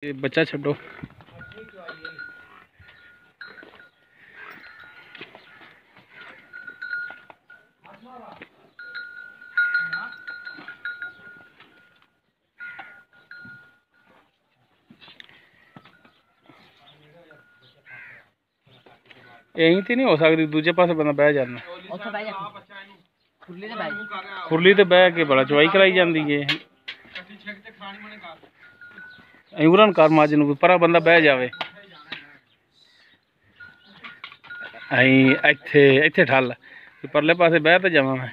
ये बच्चा छो यहीं तो नहीं हो सकती दूजे पास बंदा बह जाना खुरली तो बह के बड़ा चवाई कराई जाती है उरन कर मज न पर बंदा बह जाए इत्थे इत्थे ठल परले पासे बह तो जावा मैं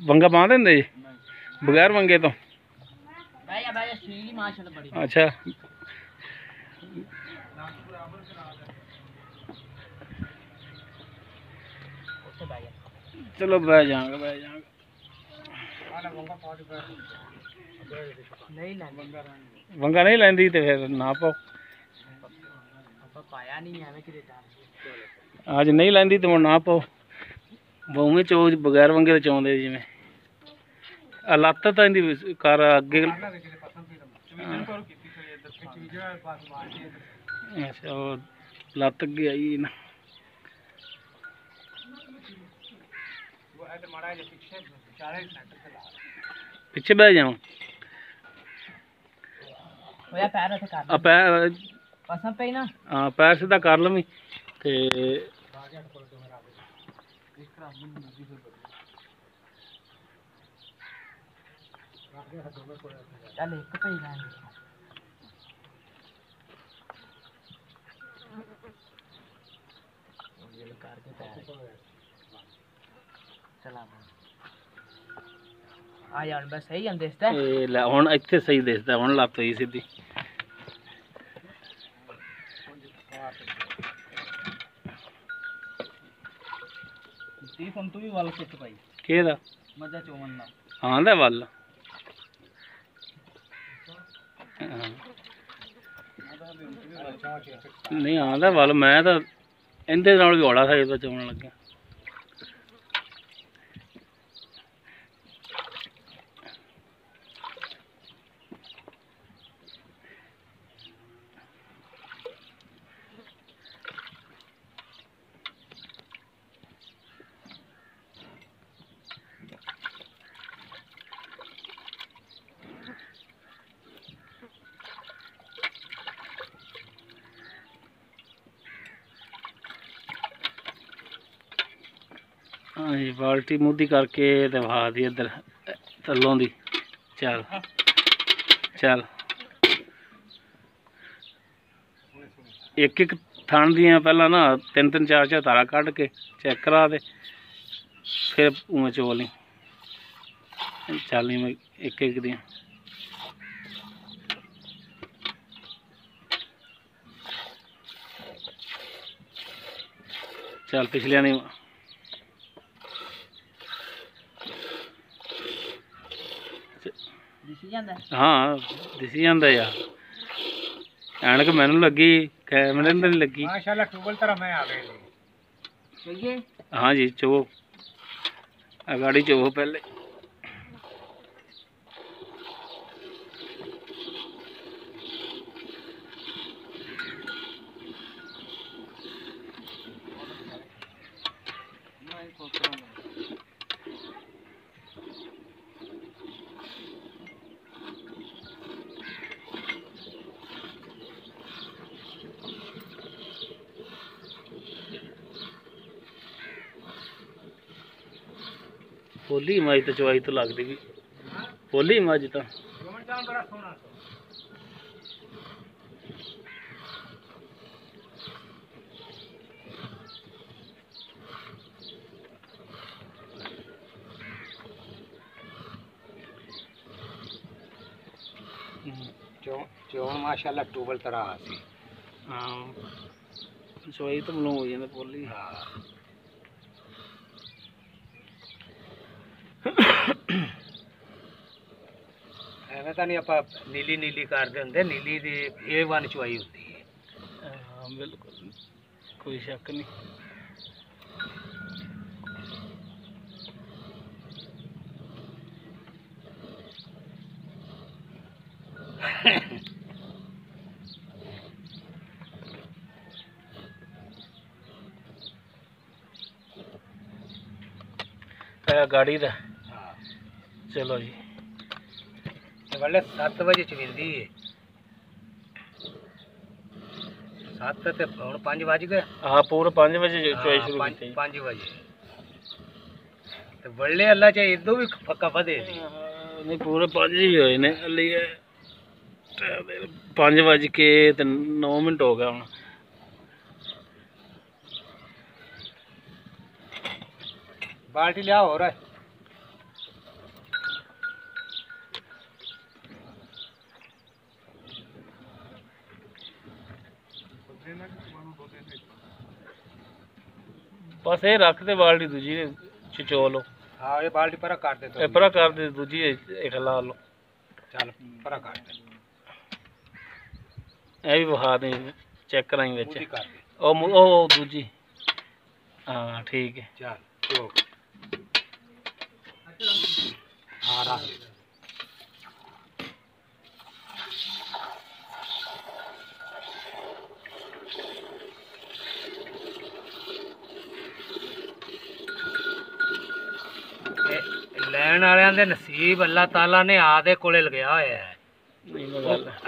वंगा पा देंगे जी बगैर वंगे तो अच्छा चलो बह जाएंगे वंगा नहीं लेंदी तो फिर ना पाओ आज नहीं लेंदी तो ना पाओ बहुवें चो बगैर वंगे तो चाहते जिमें लत्त तो इनकी कर अगे अच्छा लत्त अगे आई ना पिछे बह जाओ पैर सीधा कर लवी हुण इत्थे सही दिसदा हुण लत्त होई सीधी आंदा वल नहीं आंदा वल मैं तो इंदे नाल भी औड़ा था चोन लग्या हाँ जी बाल्टी मुद्दी करके दवा दी इधर थलों दी चल चल एक थान दियाँ पहला ना तीन तीन चार चार तारा कढ़ के चेक करा दे फिर उमें चोली चल एक एक दियाँ चल पिछलिया नहीं हाँ दिसी जाता यार ऐनक मैनू लगी कैमरे नहीं लगी हाँ जी चो गाड़ी चो पहले पोली मज तो चवाई तो लगती भी पोली मज तो चौन माशाल्लाह टूबल तरह आसी हाँ चवाई तो मलूम हो जाए पोली ਐਵੇਂ ਤਾਂ ਨਹੀਂ ਆਪਾਂ ਨੀਲੀ ਨੀਲੀ ਕਰਦੇ ਹੁੰਦੇ ਨੀਲੀ ਦੀ A1 ਚੁਆਈ ਹੁੰਦੀ ਹੈ हाँ बिल्कुल कोई शक नहीं गाड़ी दा हाँ चलो जी वाले 7 बजे चविंदी है 7 ते हुण 5 बज गए हाँ पूरे 5 बजे चोई शुरू की 5 बजे ते वल्ले अल्लाह चाहे इदो भी पक्का बदे नहीं पूरे 5 ही होए ने अली 5 बज के 9 मिनट हो गया हुण बाल्टी लिया हो रहा है बस ये रख दे बाल्टी दूजी चचो लो हाँ ये बाल्टी परा काट दे तो परा कर दे दूजी खिला लो चल परा काट दे ये भी बहा दे चेक कराई विच मूदी काट दे ओ दूजी हाँ ठीक है चल तो हाँ रख दे लैन वालियां दे नसीब अल्लाह ताला ने आदे कोले लगाया होया है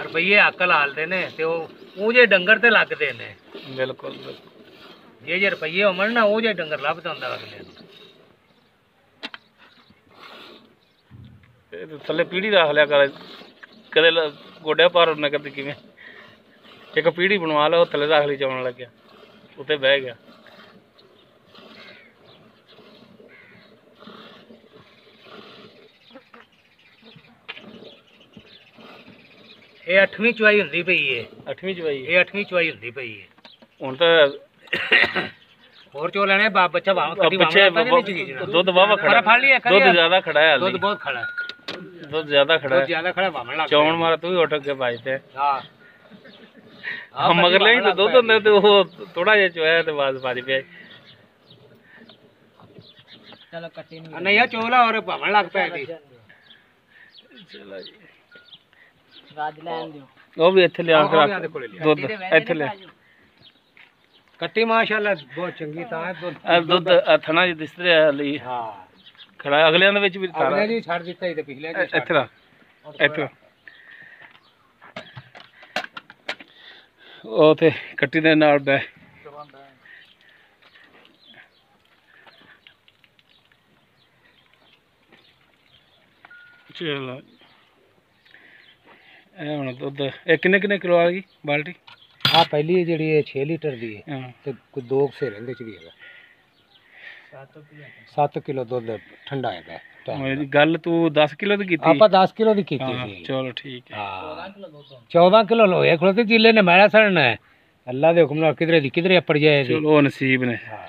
रुपये अकल हालते ने ते ਉਹ ਜੇ ਡੰਗਰ ਤੇ ਲੱਗਦੇ ਨੇ बिल्कुल ਜੇ ਰੁਪये ਹੋਣ ਨਾ ਉਹ ਜੇ ਡੰਗਰ ਲੱਭਦਾ ਹੁੰਦਾ ਅਗਲੇ ਨੂੰ ਥੱਲੇ ਪੀੜੀ ਰੱਖ ਲਿਆ ਕਰ ਕਦੇ ਗੋਡਿਆਂ ਭਾਰ ਨਾ ਕਦੇ ਕਿਵੇਂ ਇੱਕ ਪੀੜੀ ਬਣਵਾ ਲਾ ਉਹ ਥੱਲੇ ਰੱਖ ਲਈ ਚੌਣ ਲੱਗਿਆ ਉੱਤੇ ਬਹਿ ਗਿਆ ਇਹ 8ਵੀਂ ਚੁਆਈ ਹੁੰਦੀ ਪਈ ਏ 8ਵੀਂ ਚਵਾਈ ਇਹ 8ਵੀਂ ਚੁਆਈ ਹੁੰਦੀ ਪਈ ਏ ਹੁਣ ਤਾਂ ਹੋਰ ਚੋ ਲੈਣੇ ਬੱਚਾ ਪਿੱਛੇ ਦੁੱਧ ਵਾਵਾ ਖੜਾ ਫੜ ਲਈ ਦੁੱਧ ਜ਼ਿਆਦਾ ਖੜਾ ਹੈ ਦੁੱਧ ਬਹੁਤ ਖੜਾ ਹੈ ਦੁੱਧ ਜ਼ਿਆਦਾ ਖੜਾ ਦੁੱਧ ਹੈ ਜ਼ਿਆਦਾ ਖੜਾ ਵਾਮਣ ਲੱਗ ਚੌਣ ਮਾਰ ਤੂੰ ਵੀ ਉੱਠ ਕੇ ਭਾਜਦੇ ਹਾਂ ਹਾਂ ਮਗਰ ਲਈ ਤਾਂ ਦੁੱਧ ਹੁੰਦਾ ਤੇ ਉਹ ਥੋੜਾ ਜਿਹਾ ਚੋਇਆ ਤੇ ਬਾਅਦ ਭੱਜ ਪਿਆ ਚਲੋ ਕੱਟੀ ਨਹੀਂ ਆ ਚੋਲਾ ਔਰ ਵਾਮਣ ਲੱਗ ਪਿਆ ਦੀ ਚਲੋ ਜੀ ਰਾਜ ਲੈਣ ਦਿਓ ਉਹ ਵੀ ਇੱਥੇ ਲਿਆ ਕੇ ਰੱਖ ਦੁੱਧ ਇੱਥੇ ਲੈ ਕੱਟੀ ਮਾਸ਼ਾਅੱਲਾ ਬਹੁਤ ਚੰਗੀ ਤਾਂ ਹੈ ਦੁੱਧ ਥਣਾ ਜੀ ਦਿਸ ਰਿਹਾ ਲਈ ਹਾਂ ਖੜਾ ਅਗਲਿਆਂ ਦੇ ਵਿੱਚ ਵੀ ਅਗਲੇ ਜੀ ਛੱਡ ਦਿੱਤਾ ਹੀ ਤੇ ਪਿਛਲੇ ਜੀ ਇੱਥੇ ਰੱਖ ਇੱਥੇ ਉਹ ਤੇ ਕੱਟੀ ਦੇ ਨਾਲ ਬੈ ਚਲੋ ਇਹ ਹੁਣ ਦੁੱਧ ਇਹ ਕਿੰਨੇ ਕਿਲੋ ਆ ਗਈ ਬਾਲਟੀ ਆ ਪਹਿਲੀ ਜਿਹੜੀ ਇਹ 6 ਲੀਟਰ ਦੀ ਹੈ ਹਾਂ ਤੇ ਕੋਈ 2 ਸੇਰੇ ਦੇ ਚ ਵੀ ਹੈਗਾ 7 ਕਿਲੋ ਦੁੱਧ ਠੰਡਾ ਹੈਗਾ ਮੇਰੀ ਗੱਲ ਤੂੰ 10 ਕਿਲੋ ਦੀ ਕੀਤੀ ਆਪਾਂ 10 ਕਿਲੋ ਦੀ ਕੀਤੀ ਸੀ ਚਲੋ ਠੀਕ ਹੈ 14 ਕਿਲੋ ਲੋਏ ਖਲੋਤੇ ਜਿੱਲੇ ਨੇ ਮੈਲਾ ਸੜਨਾ ਹੈ ਅੱਲਾ ਦੇ ਹੁਕਮ ਨਾਲ ਕਿਧਰੇ ਦੀ ਕਿਧਰੇ ਅਪੜ ਜਾਏ ਚਲੋ ਨਸੀਬ ਨੇ ਹਾਂ